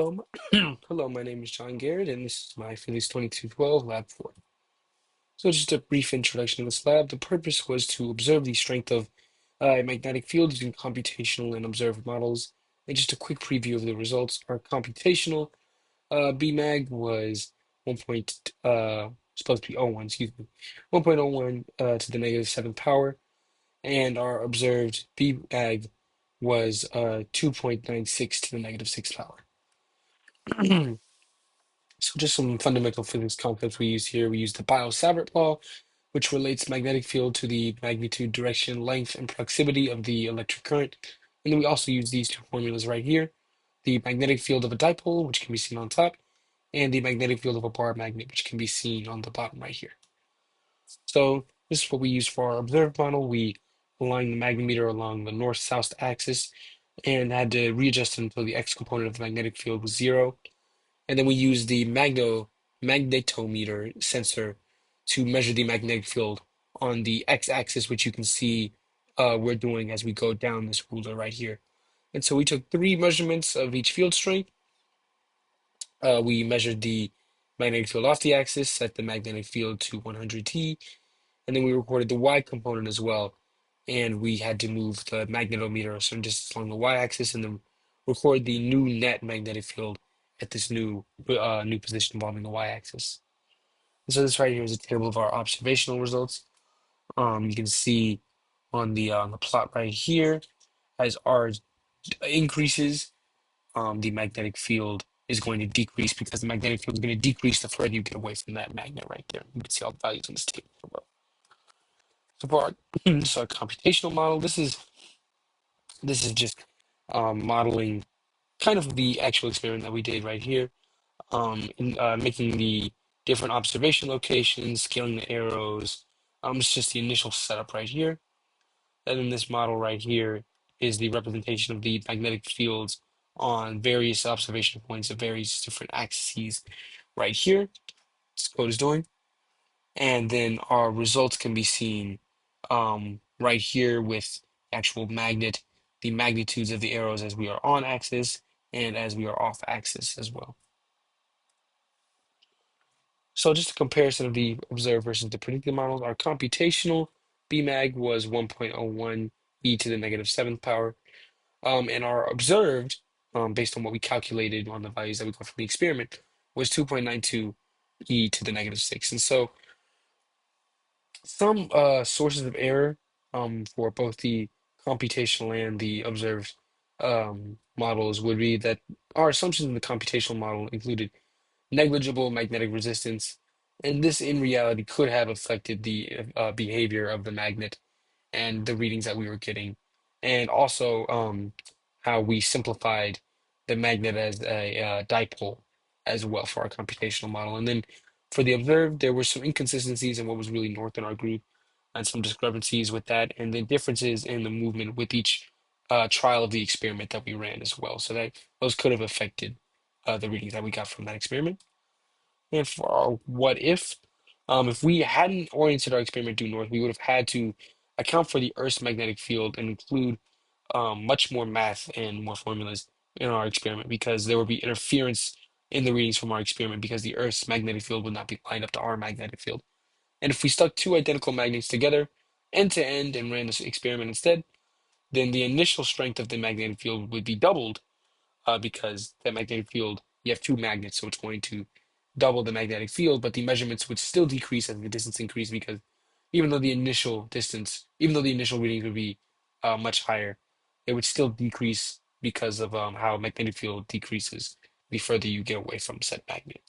Hello, my name is John Garrett, and this is my PHYS 2212 Lab 4. So just a brief introduction to this lab. The purpose was to observe the strength of a magnetic field using computational and observed models. And just a quick preview of the results. Our computational BMAG was 1. Supposed to be 0.01, excuse me, 1.01 to the negative 7th power, and our observed BMAG was 2.96 to the negative 6th power. So just some fundamental physics concepts we use here. We use the Biot-Savart law, which relates magnetic field to the magnitude, direction, length, and proximity of the electric current. And then we also use these two formulas right here. The magnetic field of a dipole, which can be seen on top, and the magnetic field of a bar magnet, which can be seen on the bottom right here. So this is what we use for our observed model. We align the magnetometer along the north-south axis and had to readjust it until the x component of the magnetic field was 0. And then we use the magnetometer sensor to measure the magnetic field on the x-axis, which you can see we're doing as we go down this ruler right here. And so we took 3 measurements of each field strength. We measured the magnetic field off the axis, set the magnetic field to 100T, and then we recorded the y component as well. And we had to move the magnetometer a certain distance along the y-axis and then record the new net magnetic field at this new position involving the y-axis. So this right here is a table of our observational results. You can see on the plot right here, as R increases, the magnetic field is going to decrease because the magnetic field is going to decrease the further you get away from that magnet right there. You can see all the values on this table below. So for our, so our computational model, this is just modeling kind of the actual experiment that we did right here, making the different observation locations, scaling the arrows. It's just the initial setup right here. And then this model right here is the representation of the magnetic fields on various observation points of various different axes right here. This code is doing. And then our results can be seen right here with actual magnet, the magnitudes of the arrows as we are on axis and as we are off axis as well. So just a comparison of the observed versus the predicted models. Our computational BMAG was 1.01 e to the negative 7th power. And our observed, based on what we calculated on the values that we got from the experiment, was 2.92 e to the negative 6. And so some sources of error for both the computational and the observed models would be that our assumptions in the computational model included negligible magnetic resistance, and this in reality could have affected the behavior of the magnet and the readings that we were getting, and also how we simplified the magnet as a dipole as well for our computational model. And then for the observed, there were some inconsistencies in what was really north in our group and some discrepancies with that, and then differences in the movement with each trial of the experiment that we ran as well. So that those could have affected the readings that we got from that experiment. And for our what if we hadn't oriented our experiment due north, we would have had to account for the Earth's magnetic field and include much more math and more formulas in our experiment because there would be interference in the readings from our experiment because the Earth's magnetic field would not be lined up to our magnetic field. And if we stuck 2 identical magnets together end to end and ran this experiment instead, then the initial strength of the magnetic field would be doubled because that magnetic field, you have 2 magnets, so it's going to double the magnetic field, but the measurements would still decrease as the distance increased because even though the initial distance, even though the initial readings would be much higher, it would still decrease because of how magnetic field decreases the further you get away from said magnet.